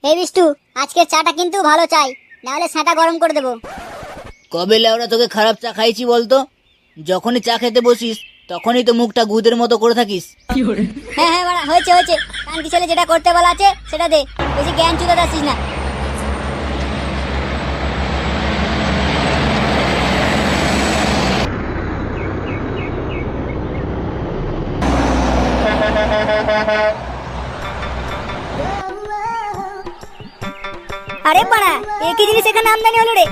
এই বিষ্টু, আজকের চাটা কিন্তু ভালো চাই, নাহলে ছাটা গরম করে দেবো। কবে লেওরা তোকে খারাপ চা খাইছি বলতো? যখনই চা খেতে বসিস তখনই তো মুখটা গুদের মতো করে থাকিস। হ্যাঁ হ্যাঁ বাড়া, হয়েছে হয়েছে। কানকি ছেলে যেটা করতে বলা আছে সেটা দে, বেশি জ্ঞান চুদা আসিস না। আরে বাড়া, একই জিনিস এখানে আমদানি হলো রে।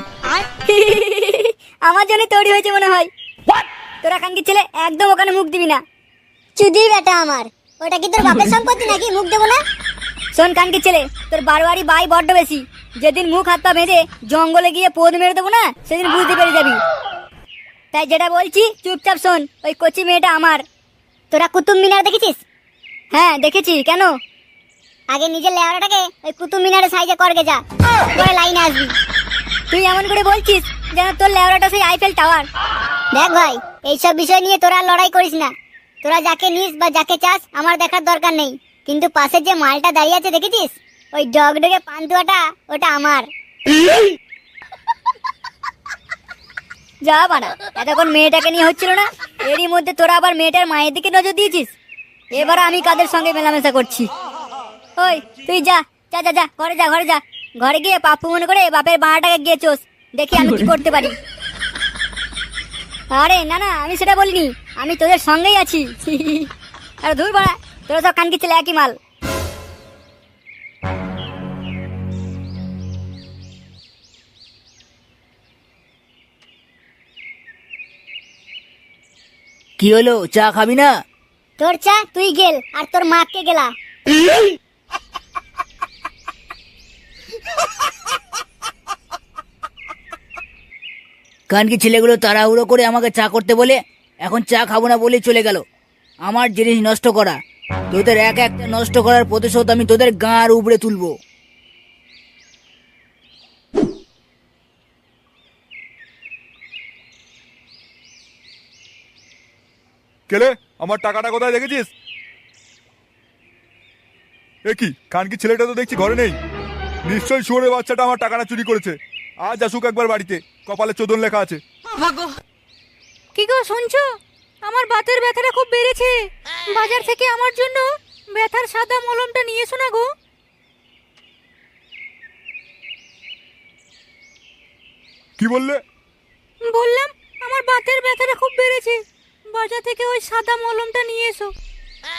আমার জন্য তৈরি হয়েছে মনে হয়। তোরা কানকি ছেলে একদম ওখানে মুখ দিবি না। চুদি বেটা আমার, ওটা কি তোর বাপের সম্পত্তি নাকি মুখ দেবো না? শোন কানকি ছেলে, তোর বারোয়ারি বাই বড্ড বেশি। যেদিন মুখ হাত পা বেঁধে জঙ্গলে গিয়ে পোদ মেরে দেবো না, সেদিন বুঝতে পেরে যাবি। তাই যেটা বলছি চুপচাপ শোন, ওই কচি মেয়েটা আমার। তোরা কুতুব মিনার দেখেছিস? হ্যাঁ দেখেছি, কেন? আগে নিজের লেওয়াটাকে ওই কুতুব মিনারের সাইজে করগে যা, পরে লাইনে আসবি। তুই এমন করে বলছিস যেন তোর লেওয়াটা সেই আইফেল টাওয়ার। দেখ ভাই, এইসব বিষয় নিয়ে তোরা লড়াই করিস না। তোরা যাকে নিস বা যাকে চাস আমার দেখার দরকার নেই, কিন্তু পাশের যে মালটা দাঁড়িয়ে আছে দেখেছিস, ওই ডগডগে পান্তুয়াটা, ওটা আমার। যা বানা, এতক্ষণ মেয়েটাকে নিয়ে হচ্ছিল না, এরই মধ্যে তোরা আবার মেয়েটার মায়ের দিকে নজর দিয়েছিস। এবার আমি কাদের সঙ্গে মেলামেশা করছি? ওই তুই যা যা যা যা, ঘরে যা, ঘরে যা। ঘরে গিয়ে পাপ্পু মনে করে বাপের বাড়াটাকে গিয়ে চোস, দেখি আমি কি করতে পারি। আরে না না, আমি সেটা বলিনি, আমি তোদের সঙ্গেই আছি। আরে ধুর বাড়া, তোরা সব কানকি ছেলে একই মাল। কি হলো, চা খাবি না? তোর চা তুই গেল, আর তোর মাকে গেলা। কানকি ছেলেগুলো তাড়াহুড়ো করে আমাকে চা করতে বলে এখন চা খাবো না বলে চলে গেল। আমার জিনিস নষ্ট করা, তোদের এক একটা নষ্ট করার প্রতিশোধ আমি তোদের গাঁর উপরে তুলবো। কেলে আমার টাকাটা কোথায় দেখেছিস? এ কি, কানকি ছেলেটা তো দেখছি ঘরে নেই। নিশ্চয়ই শুয়োরের বাচ্চাটা আমার টাকাটা চুরি করেছে। আজ আসুক একবার বাড়িতে, কপালে চোদন লেখা আছে। কি গো শুনছো? আমার বাতের ব্যথাটা খুব বেড়েছে। বাজার থেকে আমার জন্য ব্যথার সাদা মলমটা নিয়ে এসো না গো। কি বললে? বললাম আমার বাতের ব্যথাটা খুব বেড়েছে, বাজার থেকে ওই সাদা মলমটা নিয়ে এসো।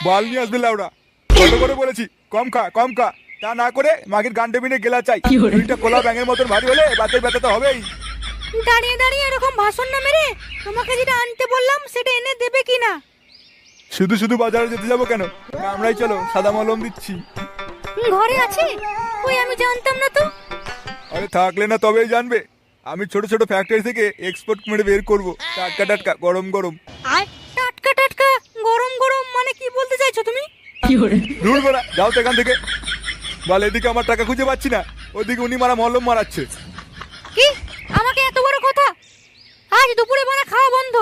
বাল নিয়ে আসবে লাউড়া। কত করে বলেছি কম খা কম খা, তা না করে মাগির গান্ডে বিনে গেলা চাই। দুইটা কোলা ব্যাঙের মতন ভারী হলে বাতের ব্যথা তো হবেই। দাঁড়িয়ে দাঁড়িয়ে এরকম ভাষণ না মেরে তোমাকে যেটা আনতে বললাম সেটা এনে দেবে কিনা? শুধু শুধু বাজারে যেতে যাবো কেন, আমরাই চলো, সাদা মলম দিচ্ছি। ঘরে আছে? ওই আমি জানতাম না তো। আরে থাকলে না তবেই জানবে। আমি ছোট ছোট ফ্যাক্টরি থেকে এক্সপোর্ট মেরে বের করবো, টাটকা টাটকা গরম গরম। টাটকা টাটকা গরম গরম মানে কি বলতে চাইছো তুমি? দূর বলা, যাও তো এখান থেকে। বল, এদিকে আমার টাকা খুঁজে পাচ্ছি না, ওদিকে উনি মারা মলম মারাচ্ছে। কি, আমাকে এত বড় কথা? আজ দুপুরে বানা খাওয়া বন্ধ।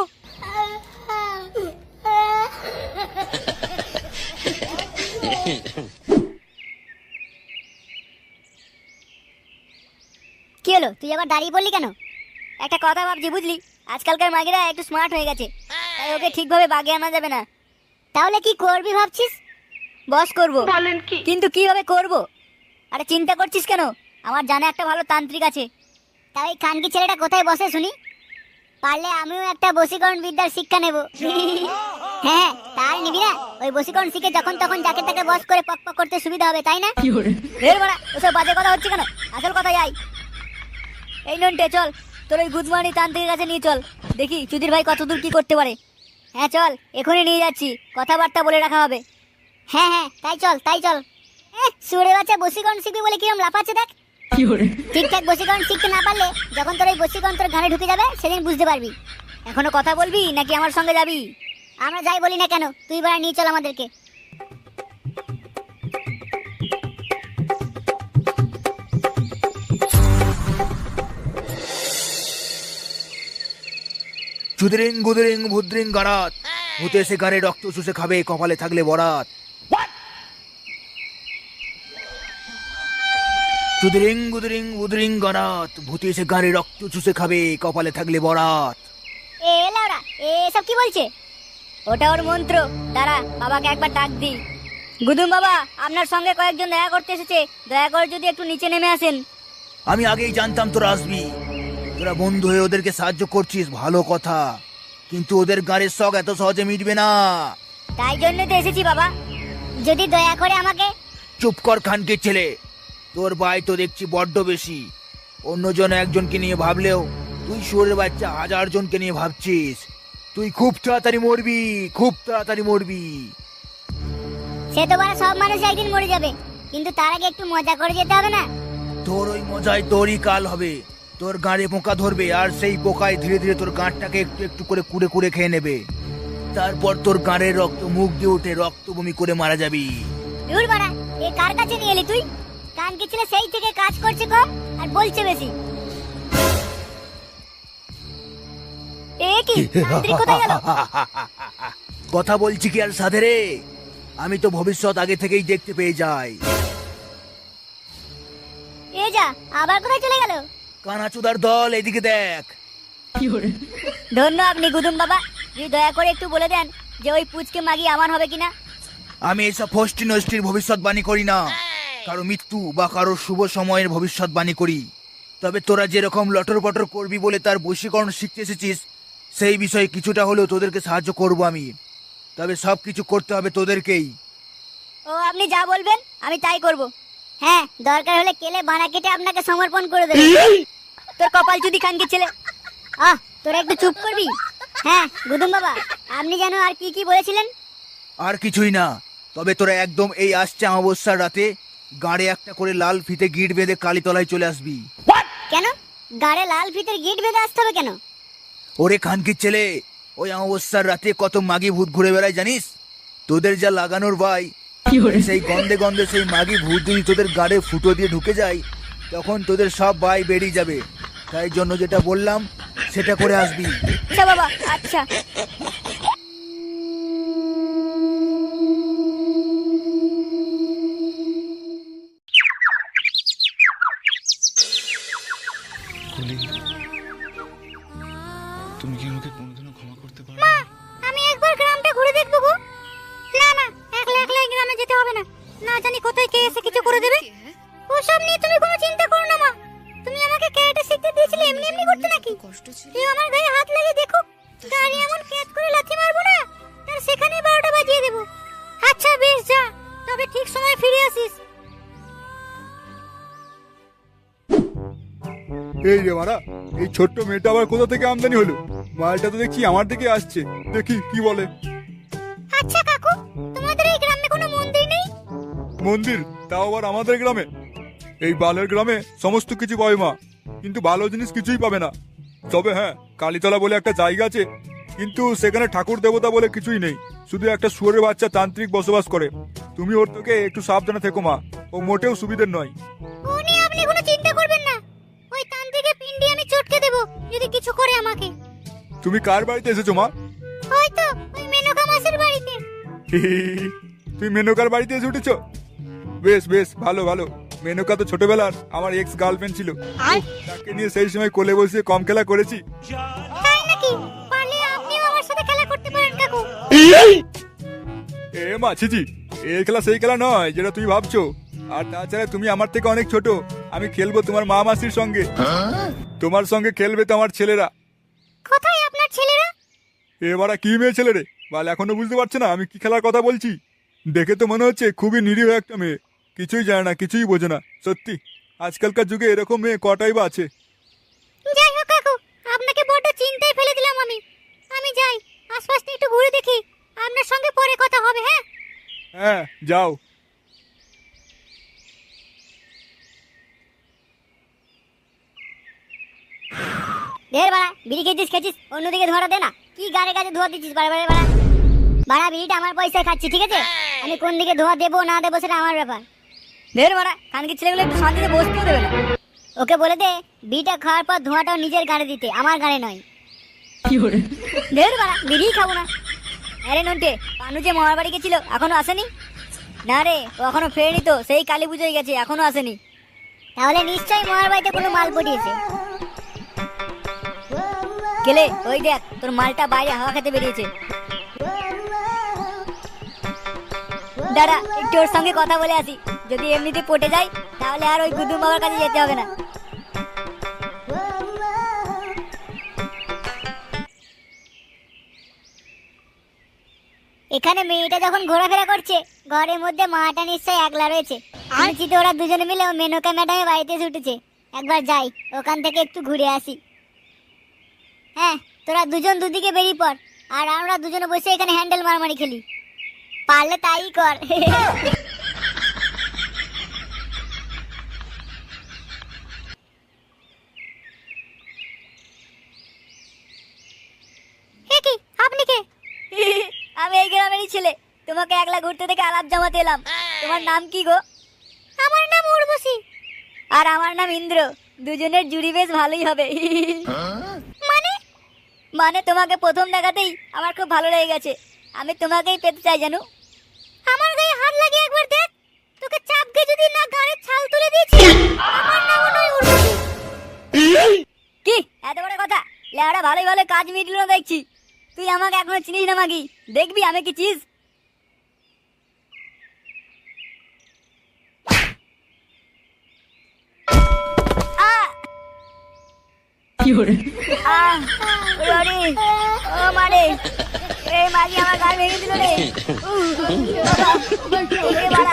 কি হলো, তুই আবার দাঁড়িয়ে পড়লি কেন? একটা কথা ভাবছি বুঝলি, আজকালকার মাগিরা একটু স্মার্ট হয়ে গেছে, তাই ওকে ঠিকভাবে বাগে আনা যাবে না। তাহলে কি করবি ভাবছিস? বস করব। বলেন কি? কিন্তু কিভাবে করব? আরে চিন্তা করছিস কেন? আমার জানা একটা ভালো তান্ত্রিক আছে। তাই কানকি ছেলেটা কোথায় বসে শুনি, পারলে আমিও একটা বশীকরণ বিদ্যার শিক্ষা নেব। হ্যাঁ, তাই নিবি না? ওই বশীকরণ শিখে যখন তখন যাকে তাকে বস করে পক পক করতে সুবিধা হবে, তাই না? ঢের বড়া, ওসব বাজে কথা হচ্ছে কেন, আসল কথা যাই। এই নন্টে চল, তোর ওই গুদমানি তান্ত্রিকের কাছে নিয়ে চল, দেখি চুদির ভাই কতদূর কি করতে পারে। হ্যাঁ চল, এখনই নিয়ে যাচ্ছি, কথাবার্তা বলে রাখা হবে। হ্যাঁ হ্যাঁ, তাই চল তাই চল। সুরে বাচ্চা বশীকরণ শিখবি বলে কিরম লাফাচ্ছে দেখ। ঠিকঠাক বশীকরণ শিখতে না পারলে যখন তোর ওই বশীকরণ তোর ঘাড়ে ঢুকে যাবে সেদিন বুঝতে পারবি। এখনো কথা বলবি নাকি আমার সঙ্গে যাবি? আমরা যাই বলি না কেন, তুই বড় নিয়ে চল আমাদেরকে। চুদরিং গুদরিং ভুদ্রিং গারাত, ভূতে সে গারে রক্ত চুষে খাবে, কপালে থাকলে বরাত। চুদরিং গুদরিং উদরিং গরাত, ভূতে এসে গাড়ি রক্ত চুষে খাবে, কপালে থাকলে বরাত। এ লাউড়া এসব কি বলছে? ওটা ওর মন্ত্র। দাঁড়া, বাবাকে একবার ডাক দি। গুদুম বাবা, আপনার সঙ্গে কয়েকজন দেখা করতে এসেছে, দয়া করে যদি একটু নিচে নেমে আসেন। আমি আগেই জানতাম তোরা আসবি। তোরা বন্ধু হয়ে ওদেরকে সাহায্য করছিস, ভালো কথা, কিন্তু ওদের গাড়ির শখ এত সহজে মিটবে না। তাই জন্য তো এসেছি বাবা, যদি দয়া করে আমাকে। চুপ কর খানকে ছেলে, তোর ভাই তো দেখছি বড্ড বেশি। অন্যজন একজনকে নিয়ে ভাবলেও তুই শুয়োরের বাচ্চা 1000 জনকে নিয়ে ভাবছিস। তুই খুব তাড়াতাড়ি মরবি, খুব তাড়াতাড়ি মরবি। সে তো বড়, সব মানুষ একদিন মরে যাবে, কিন্তু তার আগে একটু মজা করে যেতে হবে না? তোর ওই মজায় তোরই কাল হবে। তোর গাঁড়ে পোকা ধরবে, আর সেই পোকায় ধীরে ধীরে তোর গাঁটটাকে একটু একটু করে কুড়ে কুড়ে খেয়ে নেবে। তারপর তোর গাঁড়ের রক্ত মুখ দিয়ে উঠে রক্ত বমি করে মারা যাবি। দূর বাড়া, এ কার কাছে নিয়ে এলি তুই? কান কি ছেলে সেই থেকে কাজ করছে কম আর বলছে বেশি। এ কি তান্ত্রিক কোথায় গেল? কথা বলছি কি আর সাধে রে, আমি তো ভবিষ্যৎ আগে থেকেই দেখতে পেয়ে যাই। এ যা, আবার কোথায় চলে গেল? কানাচুদার দল, এদিকে দেখ। ধন্য আপনি গুদুম বাবা, যদি দয়া করে একটু বলে দেন যে ওই পুচকে মাগি আমার হবে কিনা। আমি এসব ফষ্টি নষ্টির ভবিষ্যৎবাণী করি না, কারো মৃত্যু বা কারো শুভ সময়ের ভবিষ্যৎবাণী করি। তবে তোরা যেরকম লটর পটর করবি বলে তার বশীকরণ শিখতে এসেছিস, সেই বিষয়ে কিছুটা হলেও তোদেরকে সাহায্য করব আমি। তবে সব কিছু করতে হবে তোদেরকেই। ও, আপনি যা বলবেন আমি তাই করব। হ্যাঁ, দরকার হলে কেলে বানা কেটে আপনাকে সমর্পণ করে দেব। তোর কপাল চুদি খানকে ছেলে। তোরা একটু চুপ করবি? হ্যাঁ গুদুম বাবা, আপনি যেন আর কি কি বলেছিলেন? আর কিছুই না, তবে তোরা একদম এই আসছে অমাবস্যার রাতে গাড়ে একটা করে লাল ফিতে গিট বেঁধে কালীতলায় চলে আসবি। কেন গাড়ে লাল ফিতের গিট বেঁধে আসতে হবে কেন? ওরে খানকির ছেলে, ওই অমাবস্যার রাতে কত মাগি ভূত ঘুরে বেড়ায় জানিস? তোদের যা লাগানোর ভাই, সেই গন্ধে গন্ধে সেই মাগি ভূত যদি তোদের গাড়ে ফুটো দিয়ে ঢুকে যায়, তখন তোদের সব ভাই বেরিয়ে যাবে। তাই জন্য যেটা বললাম সেটা করে আসবি। আচ্ছা বাবা, আচ্ছা। কুলি, তুমি কি আমাকে কোনোদিনও ক্ষমা করতে পারবে? মা, আমি একবার গ্রামটা ঘুরে দেখবো গো। না না, একলা একলা এই গ্রামে যেতে হবে না, না জানি কোথায় কে এসে কিছু করে দেবে। ওসব নিয়ে তুমি কোনো চিন্তা করো না মা। তুমি আমাকে ক্যারেটে শিখতে দিয়েছিলে এমনি এমনি করতে নাকি? তুই আমার গায়ে হাত লাগিয়ে দেখো, গাড়ি এমন ক্যাচ করে লাথি মারবো না, তার সেখানে 12টা বাজিয়ে দেবো। আচ্ছা বেশ, যা, তবে ঠিক সময় ফিরে আসিস। এই রে মারা, এই ছোট্ট মেয়েটা আবার কোথা থেকে আমদানি হলো? মালটা তো দেখছি আমার দিকে আসছে, দেখি কি বলে। আচ্ছা কাকু, তোমাদের এই গ্রামে কোনো মন্দির নেই? মন্দির? তাও আবার আমাদের গ্রামে? এই বালের গ্রামে সমস্ত কিছু পাবে মা, কিন্তু ভালো জিনিস কিছুই পাবে না। তবে হ্যাঁ, কালীতলা বলে একটা জায়গা আছে, কিন্তু সেখানে ঠাকুর দেবতা বলে কিছুই নেই, শুধু একটা শুয়োরের বাচ্চা তান্ত্রিক বসবাস করে। তুমি ওর থেকে একটু সাবধানে থেকো মা, ও মোটেও সুবিধের নয়। ও নিয়ে আপনি কোনো চিন্তা করবেন না, ওই তান্ত্রিকের পিন্ডি আমি চটকে দেব যদি কিছু করে আমাকে। তুমি কার বাড়িতে এসেছো মা? হয়তো ওই মেনকা মাসের বাড়িতে। তুই মেনকার বাড়িতে এসে উঠেছো? বেশ বেশ, ভালো ভালো। মেনকা তো ছোটবেলার আমার এক্স গার্লফ্রেন্ড ছিল, তাকে নিয়ে সেই সময় কোলে বসিয়ে কম খেলা করেছি। তাই নাকি? পারলে আপনিও আমার সাথে খেলা করতে পারেন কাকু। এ মা, ছিজি, এই খেলা সেই খেলা নয় যেটা তুমি ভাবছো। আর তাছাড়া তুমি আমার থেকে অনেক ছোট, আমি খেলবো তোমার মা মাসির সঙ্গে। তোমার সঙ্গে খেলবে তো আমার ছেলেরা। কোথায় আপনার ছেলেরা? এবারে কি মেয়ে ছেলে রে বাল, এখনো বুঝতে পারছে না আমি কি খেলার কথা বলছি? দেখে তো মনে হচ্ছে খুবই নিরীহ একটা মেয়ে, কিছুই জানে না, কিছুই বোঝে না। সত্যি আজকালকার যুগে এরকম মেয়ে কটাই বা আছে। যাই হোক কাকু, আপনাকে বড় চিন্তায় ফেলে দিলাম আমি। আমি যাই, আশপাশটা একটু ঘুরে দেখি, আপনার সঙ্গে পরে কথা হবে। হ্যাঁ হ্যাঁ, যাও। ঢের বাড়া, বিড়ি খেয়েছিস, অন্যদিকে ধোয়া দে না। কি গাড়ি গাছে ধোয়া দিচ্ছিস বারে বারে? বাড়া বাড়া, বিড়িটা আমার পয়সায় খাচ্ছি, ঠিক আছে? আমি কোন দিকে ধোয়া দেবো না দেবো সেটা আমার ব্যাপার। ঢের বাড়া, কানকি ছেলেগুলো একটু শান্তিতে বসতেও দেবে না। ওকে বলে দে বিড়িটা খাওয়ার পর ধোঁয়াটাও নিজের গাড়ি দিতে, আমার গাড়ি নয়। ঢের বাড়া, বিড়ি খাবো না। আরে নন্টে, পানু যে মামার বাড়ি গেছিল এখনো আসেনি? না রে, ও এখনো ফেরেনি তো, সেই কালী পুজোয় গেছে, এখনো আসেনি। তাহলে নিশ্চয়ই মহার বাড়িতে কোনো মাল পটিয়েছে। গেলে ওই দেখ তোর মালটা বাইরে হাওয়া খেতে বেরিয়েছে। দাঁড়া একটু ওর সঙ্গে কথা বলে আসি, যদি এমনিতে পটে যায় তাহলে আর ওই গুদুম বাবার কাছে যেতে হবে না। এখানে মেয়েটা যখন ঘোরাফেরা করছে, ঘরের মধ্যে মাটা নিশ্চয়ই একলা রয়েছে। আমি চিন্তা ওরা দুজনে মিলে মেনকা ম্যাডামের বাড়িতে এসে উঠেছে। একবার যাই ওখান থেকে একটু ঘুরে আসি। হ্যাঁ, তোরা দুজন দুদিকে বেরিয়ে পড়, আর আমরা দুজনে বসে এখানে হ্যান্ডেল মারামারি খেলি। পারলে তাই কর। কি আপনি কে? আমি এই গ্রামেরই ছেলে, তোমাকে একলা ঘুরতে থেকে আলাপ জমাতে এলাম। তোমার নাম কি গো? আমার নাম উর্বশী। আর আমার নাম ইন্দ্র। দুজনের জুড়ি বেশ ভালোই হবে। মানে? মানে তোমাকে প্রথম দেখাতেই আমার খুব ভালো লেগে গেছে। আমি তোমাকেই পেতে চাই জানো। আমার গায়ে হাত লাগিয়ে একবার দেখ, তোকে চাপকে যদি না গাড়ির ছাল তুলে দিয়েছি। আমার নাম নয় উর্বশী। কি এত বড় কথা? লেওড়া ভালোই ভালো কাজ মিটলো না দেখছি। তুই আমাকে এখনো চিনিস না মাগি, দেখবি আমি কি চিজ।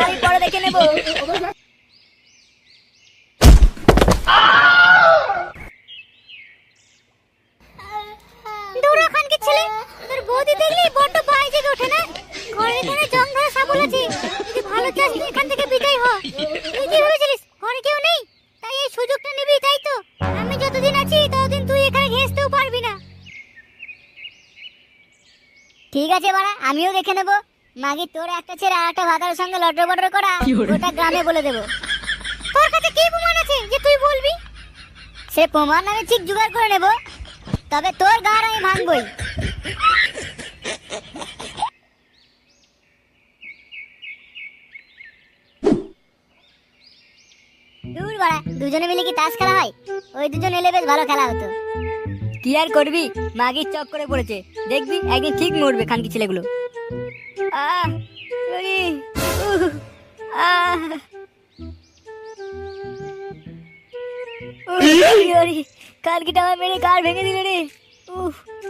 আমি পরে দেখে নেবো। ছেলে তোর বৌদি দেখলি বড্ড ভয় জেগে ওঠে না। ঘরে এখানে জং ধরা সাবল আছে, যদি ভালো চাস এখান থেকে বিদায় হ। তুই কি ভেবেছিলিস ঘরে কেউ নেই তাই এই সুযোগটা নিবি, তাই তো? আমি যতদিন আছি ততদিন তুই এখানে ঘেঁষতেও পারবি না। ঠিক আছে বাড়া, আমিও দেখে নেব। মাগি তোর একটা ছেড়ে আর একটা ভাতার সঙ্গে লটর বটর করা গোটা গ্রামে বলে দেবো। তোর কাছে কি প্রমাণ আছে যে তুই বলবি? সে প্রমাণ আমি ঠিক জোগাড় করে নেব, তবে তোর গাড় আমি ভাঙবই। দূর বাড়া, দুজনে মিলে কি তাস খেলা হয়? ওই দুজন এলে বেশ ভালো খেলা হতো। কি আর করবি, মাগির চক করে পড়েছে। দেখবি একদিন ঠিক মরবে খানকি ছেলেগুলো। কালকিটা আমার মেরে গাড় ভেঙে দিল রে।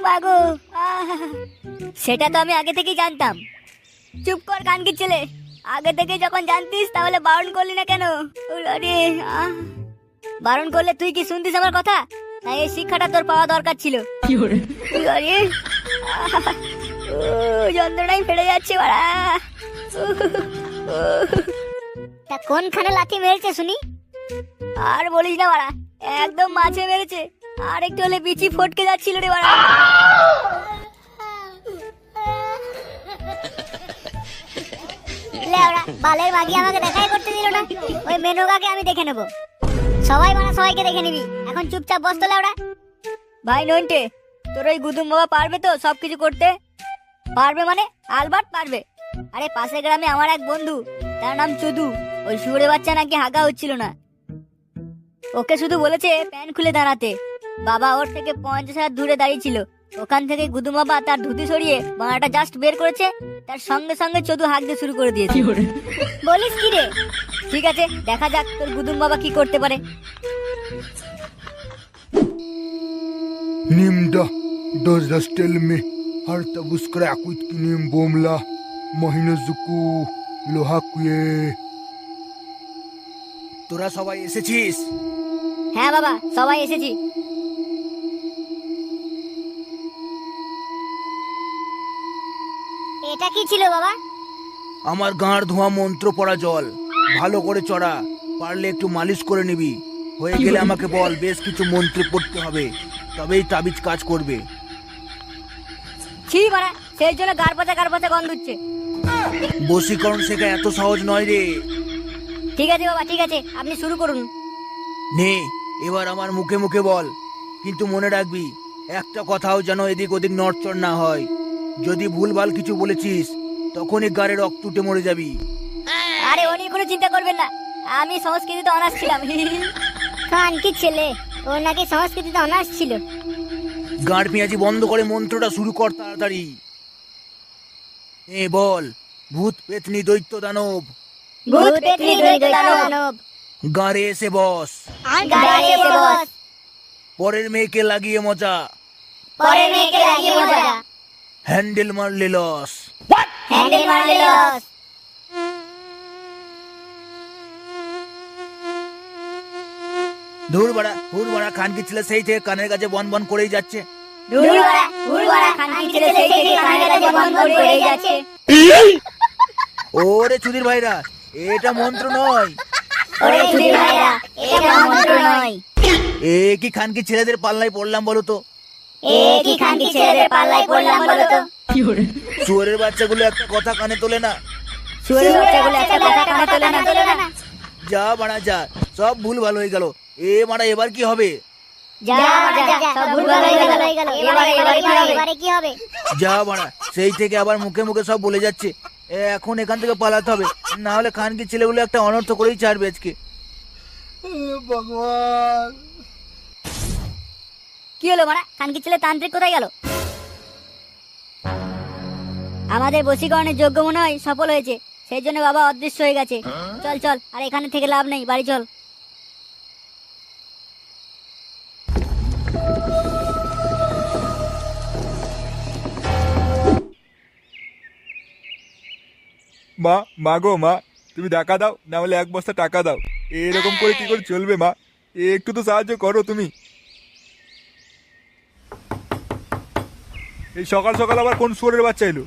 মাগো, সেটা তো আমি আগে থেকেই জানতাম। চুপ কর কানকির ছেলে, আগে থেকে যখন জানতিস তাহলে বারণ করলি না কেন? বারণ করলে তুই কি শুনতিস আমার কথা? তাই এই শিক্ষাটা তোর পাওয়া দরকার ছিল। যন্ত্রণাই ফেড়ে যাচ্ছে বাড়া। তা কোনখানে লাথি মেরেছে শুনি? আর বলিস না বাড়া, একদম মাঝে মেরেছে। আর একটু হলে বিচি ফটকে যাচ্ছিল রে বাড়া। লেওড়া বালের মাগি আমাকে দেখাই করতে দিল না। ওই মেনকাকে আমি দেখে নেব। সবাই মানে সবাইকে দেখে নিবি, এখন চুপচাপ বস তো লেওড়া। ভাই নন্টে, তোর ওই গুদুম বাবা পারবে তো সবকিছু করতে? পারবে মানে আলবাত পারবে। আরে পাশের গ্রামে আমার এক বন্ধু, তার নাম চুদু। ওই শুয়োরে বাচ্চা নাকি হাগা হচ্ছিল না, ওকে শুধু বলেছে প্যান্ট খুলে দাঁড়াতে। বাবা ওর থেকে 50 হাত দূরে দাঁড়িয়ে ছিল। ওখান থেকে গুদুম বাবা তার ধুতি সরিয়ে বাঁটা জাস্ট বের করেছে, তার সঙ্গে সঙ্গে চোদু হাঁকতে শুরু করে দিয়েছে। বলিস কি রে? ঠিক আছে, দেখা যাক তোর গুদুম বাবা কি করতে পারে। Nimda, does das tell me? Harta buskra akuit kinim bomla, mahina zuku, lohakuye. তোরা সবাই এসেছিস? হ্যাঁ বাবা, সবাই এসেছি। এটা কি ছিল বাবা? আমার গাঁড় ধোয়া মন্ত্র পড়া জল। ভালো করে চড়া, পারলে একটু মালিশ করে নিবি। হয়ে গেলে আমাকে বল, বেশ কিছু মন্ত্র পড়তে হবে, তবেই তাবিজ কাজ করবে। ছি বাড়া, সেই জন্য গার পচা গন্ধ হচ্ছে। বশীকরণ শেখা এত সহজ নয় রে। ঠিক আছে বাবা, ঠিক আছে, আপনি শুরু করুন। নে, এবার আমার মুখে মুখে বল, কিন্তু মনে রাখবি একটা কথাও যেন এদিক ওদিক নড়চড় না হয়। যদি ভুলভাল কিছু বলেছিস তখনই গাড়ে রক্ত উঠে মরে যাবি। আরে ও নিয়ে কোনো চিন্তা করবেন না, আমি সংস্কৃতিতে অনার্স ছিলাম। খান কি ছেলে, ও নাকি সংস্কৃতিতে অনার্স ছিল। গাঁড় পেঁয়াজি বন্ধ করে মন্ত্রটা শুরু কর তাড়াতাড়ি। বল, ভূত পেতনি দৈত্য দানব ভূত পেতনি দৈত্য দানব গাঁড়ে এসে বস, গায়ে এসে বস, পরের মেয়েকে লাগিয়ে মজা, পরের মেয়েকে লাগিয়ে মজা, হ্যান্ডেল মারলে লস। হ্যান্ডেল মারলে লস। ধুর বাড়া খান কি ছেলে সেই থেকে কানের কাছে বন বন করেই যাচ্ছে। হুড়বাড়া খান কি ছেলে সেই থেকে কানের কাছে বন্ধ করেই যাচ্ছে। ওরে চুদির ভাইরা, এটা মন্ত্র নয়। ওরে চুদির ভাইরা, এটা মন্ত্র নয়। এ কি খান কি ছেলেদের পাল্লায় পড়লাম বলো তো? এ কি খান কি ছেলেদের পাল্লায় পড়লাম বলো তো? শুয়োরের বাচ্চাগুলো একটা কথা কানে তোলে না। শুয়োরের বাচ্চাগুলো একটা কথা কানে তোলে না। যা বাড়া যা, সব ভুল ভালো হয়ে গেল। মারা এবার কি হবে? যা সব ভুলভাল হয়ে গেল। এবারে কি হবে? যা বাড়া, সেই থেকে আবার মুখে মুখে সব বলে যাচ্ছে। এখন এখান থেকে পালাতে হবে, না হলে খান কি ছেলেগুলো একটা অনর্থ করেই ছাড়বে আজকে। ভগবান, কি হলো মারা? খান কি ছেলে তান্ত্রিক কোথায় গেল? আমাদের বশীকরণের যোগ্য মনে হয় সফল হয়েছে, সেই জন্য বাবা অদৃশ্য হয়ে গেছে। চল আর এখানে থেকে লাভ নেই, বাড়ি চল। মা গো মা, তুমি দেখা দাও, না হলে 1 বস্তা টাকা দাও। এরকম করে কি করে চলবে মা? একটু তো সাহায্য করো তুমি। এই সকাল সকাল আবার কোন শুয়োরের বাচ্চা এলো?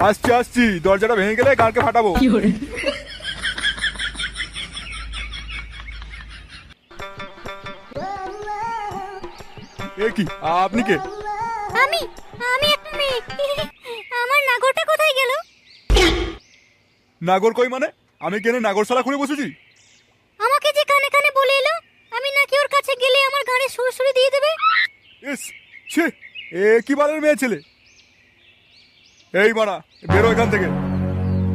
আসছি, দরজাটা ভেঙে গেলে গাঁড়কে ফাটাবো। এ কি, আপনি কে? আমি একটা মেয়ে। আমার নাগরটা কোথায় গেল? নাগর কই মানে? আমি কেন নাগরশালা খুলে বসেছি? আমাকে যে কানে কানে বলে এলো আমি নাকি ওর কাছে গেলে আমার গানে সুরসুরি দিয়ে দেবে। ইস, ছি, এ কি বালের মেয়ে ছেলে! এই মারা, বেরো এখান থেকে।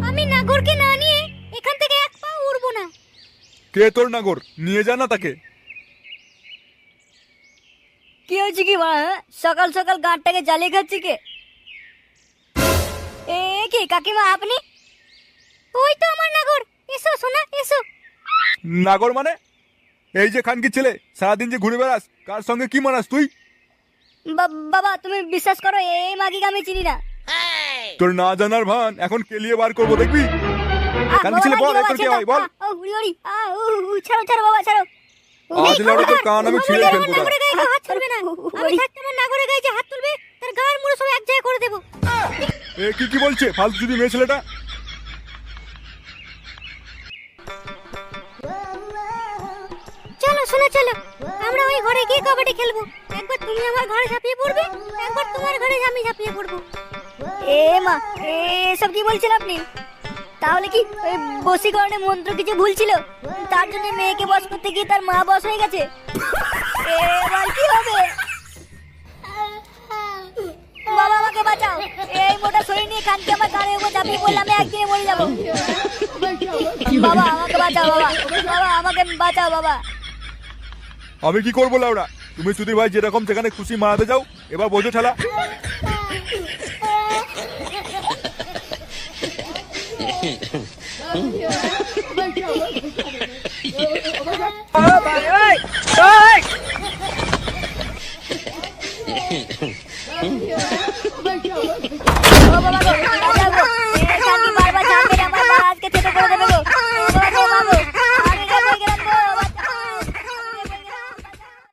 আমি নাগরকে না নিয়ে এখান থেকে এক পা উড়বো না। কে তোর নাগর? নিয়ে যা না তাকে। কি হয়েছে কি মারা? সকাল সকাল গাঁটটাকে জ্বালিয়ে খাচ্ছি কে? এ কি কাকিমা আপনি? ওই তো আমার নাগর। এসো সোনা, এসো। নাগর মানে? এই যে খানকির ছেলে, সারাদিন যে ঘুরে বেড়াস, কার সঙ্গে কি মানাস তুই? বাবা তুমি বিশ্বাস করো, এই মাগিকে আমি চিনি না। তোর না জানার ভান এখন কেলিয়ে বার করবো, দেখবি। খানকির ছেলে বল, তোর কে হয় বল। ছাড়ো বাবা, ছাড়ো। আজ লড়ে তোর কান আমি ছিঁড়ে ফেলবো। নাগরের গায়ে কেউ হাত তুলবে না। আমি থাকতে আমার নাগরের গায়ে যে হাত তুলবে তার গায়ের মুড়ো সব এক জায়গায় করে দেবো। এ কি বলছে ফালতু যদি মেয়ে ছেলেটা? চলো সোনা চলো, আমরা ওই ঘরে গিয়ে কবাডি খেলবো। একবার তুমি আমার ঘরে ঝাঁপিয়ে পড়বে, একবার তোমার ঘরে আমি ঝাঁপিয়ে পড়বো। এ মা, এসব কি বলছেন আপনি? তাহলে কি ওই বশীকরণের মন্ত্র কিছু ভুল ছিল? তার জন্য মেয়েকে বশ করতে গিয়ে তার মা বশ হয়ে গেছে। এবার কি হবে? বাবা আমাকে বাঁচাও, এই মোটা শরীর নিয়ে কানকে আমার কানের উপর চাপিয়ে পড়লে আমি একদিনে মরে যাবো। বাবা আমাকে বাঁচাও, বাবা আমাকে বাঁচাও বাবা। আমি কি করবো লাউড়া? তুমি সুধীর ভাই যেরকম যেখানে খুশি মারাতে যাও, এবার বোঝো ঠেলা।